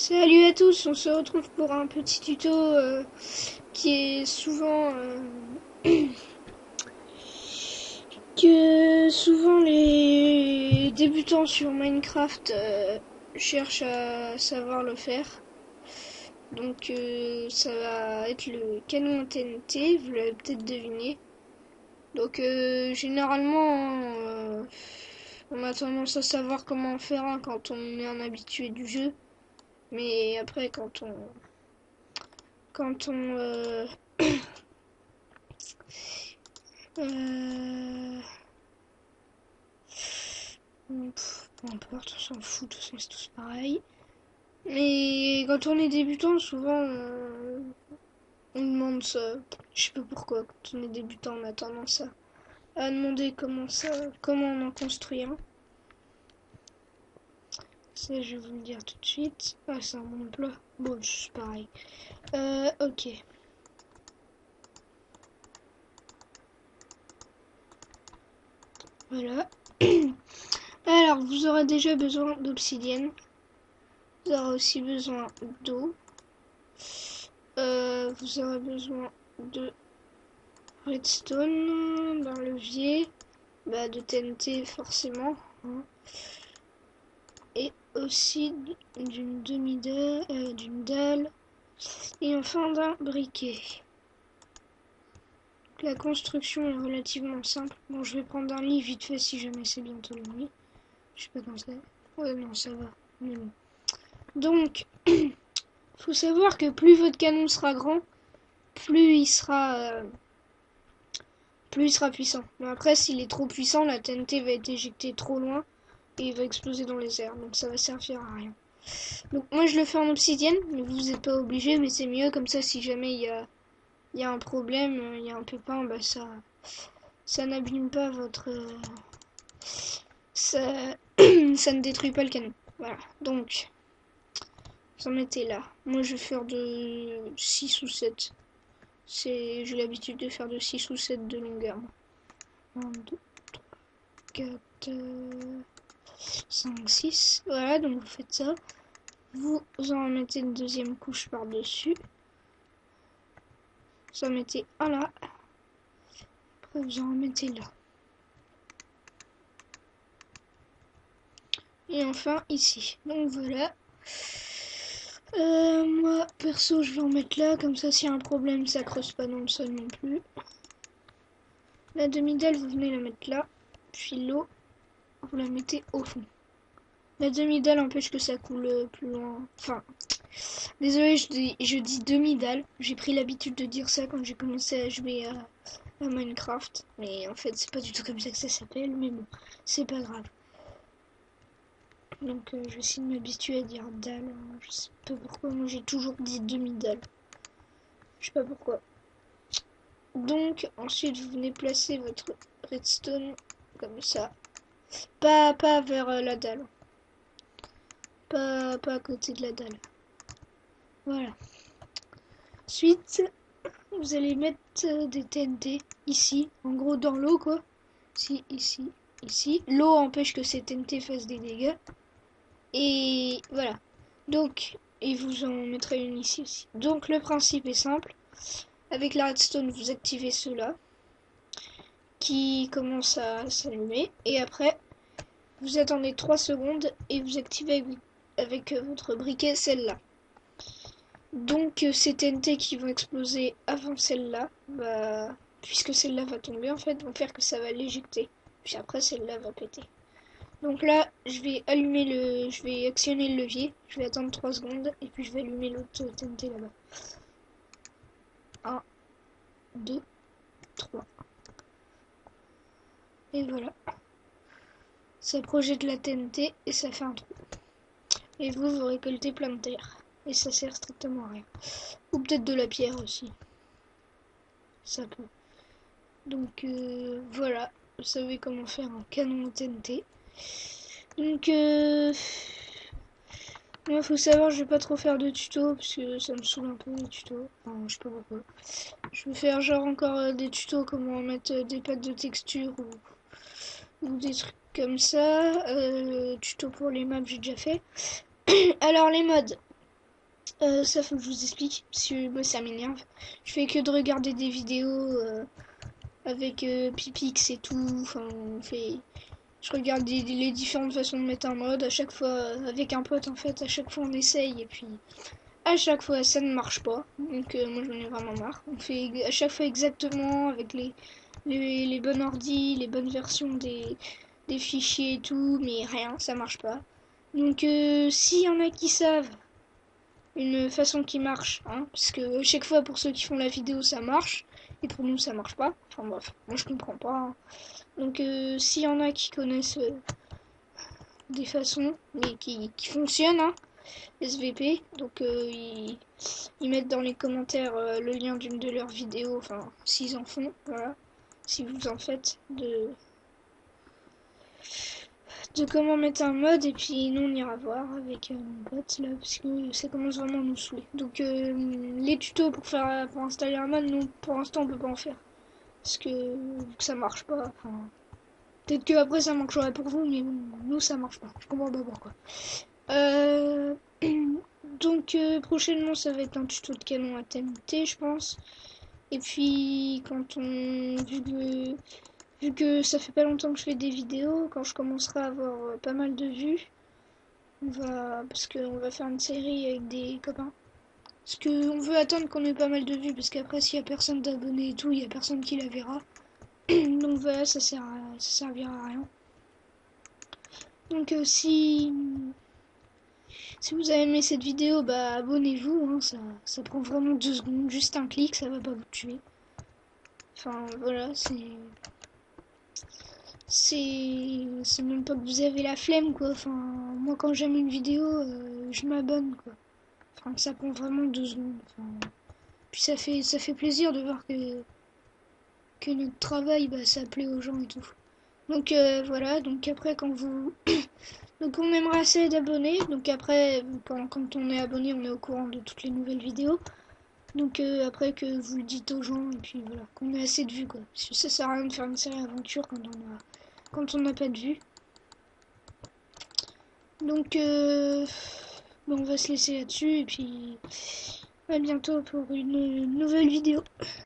Salut à tous, on se retrouve pour un petit tuto qui est souvent que souvent les débutants sur Minecraft cherchent à savoir le faire. Donc ça va être le canon TNT, vous l'avez peut-être deviné. Donc généralement on a tendance à savoir comment en faire un quand on est un habitué du jeu. Mais après quand on Euh... peu importe, on s'en fout, de toute façon c'est tous pareil. Mais quand on est débutant, souvent on demande ça. Je sais pas pourquoi, quand on est débutant, on a tendance à demander comment on en construit un. Ça, je vais vous le dire tout de suite. Ah, c'est un monde plat. Bon, c'est pareil. Ok. Voilà. Alors, vous aurez déjà besoin d'obsidienne. Vous aurez aussi besoin d'eau. Vous aurez besoin de redstone, d'un levier, de TNT forcément, hein, et aussi d'une demi-dalle, d'une dalle, et enfin d'un briquet. Donc, la construction est relativement simple. Bon, je vais prendre un lit vite fait si jamais c'est bientôt la nuit. Je sais pas quand c'est. Ouais, non, ça va. Mais bon. Donc, faut savoir que plus votre canon sera grand, plus il sera puissant. Mais après, s'il est trop puissant, la TNT va être éjectée trop loin et il va exploser dans les airs. Donc ça va servir à rien. Donc moi je le fais en obsidienne, mais vous n'êtes pas obligé, mais c'est mieux comme ça si jamais il y a un problème, il y a un pépin, ça n'abîme pas votre... ça, ça ne détruit pas le canon. Voilà, donc vous en mettez là. Moi je vais faire de 6 ou 7. J'ai l'habitude de faire de 6 ou 7 de longueur. 1, 2, 4, 5, 6. Voilà, donc vous faites ça. Vous en mettez une deuxième couche par-dessus. Vous en mettez un là. Après, vous en remettez là. Et enfin, ici. Donc voilà. Moi, perso, je vais en mettre là. Comme ça, s'il y a un problème, ça creuse pas dans le sol non plus. La demi-dalle, vous venez la mettre là. Puis l'eau, vous la mettez au fond. La demi-dalle empêche que ça coule plus loin. Enfin, désolé, je dis demi-dalle. J'ai pris l'habitude de dire ça quand j'ai commencé à jouer à Minecraft. Mais en fait, c'est pas du tout comme ça que ça s'appelle. Mais bon, c'est pas grave. Donc, je vais essayer de m'habituer à dire dalle. Je sais pas pourquoi. Moi, j'ai toujours dit demi-dalle. Je sais pas pourquoi. Donc, ensuite, vous venez placer votre redstone comme ça. Pas vers la dalle. Pas à côté de la dalle. Voilà. Ensuite, vous allez mettre des TNT ici, en gros dans l'eau quoi. Ici, ici. L'eau empêche que ces TNT fassent des dégâts. Et voilà. Donc, et vous en mettrez une ici aussi. Donc le principe est simple. Avec la redstone, vous activez ceux-là qui commencent à s'allumer. Et après, vous attendez 3 secondes et vous activez avec votre briquet celle-là. Donc ces TNT qui vont exploser avant celle-là, puisque celle-là va tomber en fait, vont faire que ça va l'éjecter. Puis après celle-là va péter. Donc là, je vais actionner le levier, je vais attendre 3 secondes et puis je vais allumer l'autre TNT là-bas. 1, 2, 3. Et voilà. Ça projette la TNT et ça fait un trou. Et vous récoltez plein de terre. Et ça sert strictement à rien. Ou peut-être de la pierre aussi. Ça peut. Donc voilà, vous savez comment faire un canon TNT. Donc moi faut savoir, je vais pas trop faire de tutos parce que ça me saoule un peu les tutos. Enfin, je sais pas pourquoi. Je vais faire genre encore des tutos comment mettre des packs de texture ou des trucs comme ça. Tuto pour les maps j'ai déjà fait. Alors les mods. Ça faut que je vous explique, parce que moi ça m'énerve. Je fais que de regarder des vidéos avec Pipix et tout. Enfin, je regarde les différentes façons de mettre un mode. À chaque fois, avec un pote en fait, à chaque fois on essaye et puis à chaque fois ça ne marche pas. Donc moi j'en ai vraiment marre. On fait à chaque fois exactement avec les bonnes ordi, les bonnes versions des fichiers et tout, mais rien, ça marche pas. Donc s'il y en a qui savent une façon qui marche, hein, parce que chaque fois pour ceux qui font la vidéo ça marche, et pour nous ça marche pas. Enfin bref, moi je comprends pas, hein. Donc s'il y en a qui connaissent des façons, mais qui fonctionnent, hein, SVP, donc ils mettent dans les commentaires le lien d'une de leurs vidéos, enfin s'ils en font, voilà, si vous en faites, de comment mettre un mode et puis nous on ira voir avec mon pote là parce que ça commence vraiment à nous saouler. Donc les tutos pour installer un mode, nous pour l'instant on peut pas en faire parce que vu que ça marche pas. Enfin, peut-être que après ça marcherait pour vous, mais nous ça marche pas. Je comprends pas pourquoi. Euh, donc prochainement ça va être un tuto de canon à TMT je pense. Et puis quand on vu que ça fait pas longtemps que je fais des vidéos, quand je commencerai à avoir pas mal de vues, parce qu'on va faire une série avec des copains. Parce qu'on veut attendre qu'on ait pas mal de vues, parce qu'après s'il y a personne d'abonnés et tout, il y a personne qui la verra. Donc voilà, ça servira à rien. Donc si vous avez aimé cette vidéo, bah abonnez-vous, hein, ça prend vraiment 2 secondes, juste un clic, ça va pas vous tuer. Enfin voilà, c'est même pas que vous avez la flemme quoi. Enfin moi quand j'aime une vidéo, je m'abonne quoi. Enfin ça prend vraiment 2 secondes. Enfin, puis ça fait plaisir de voir que notre travail bah, ça plaît aux gens et tout. Donc voilà, donc après quand vous donc on aimerait assez d'abonnés. Donc après quand on est abonné, on est au courant de toutes les nouvelles vidéos. Donc après que vous le dites aux gens et puis voilà, qu'on ait assez de vues quoi. Parce que ça sert à rien de faire une série aventure quand on n'a pas de vues. Donc on va se laisser là-dessus et puis à bientôt pour une nouvelle vidéo.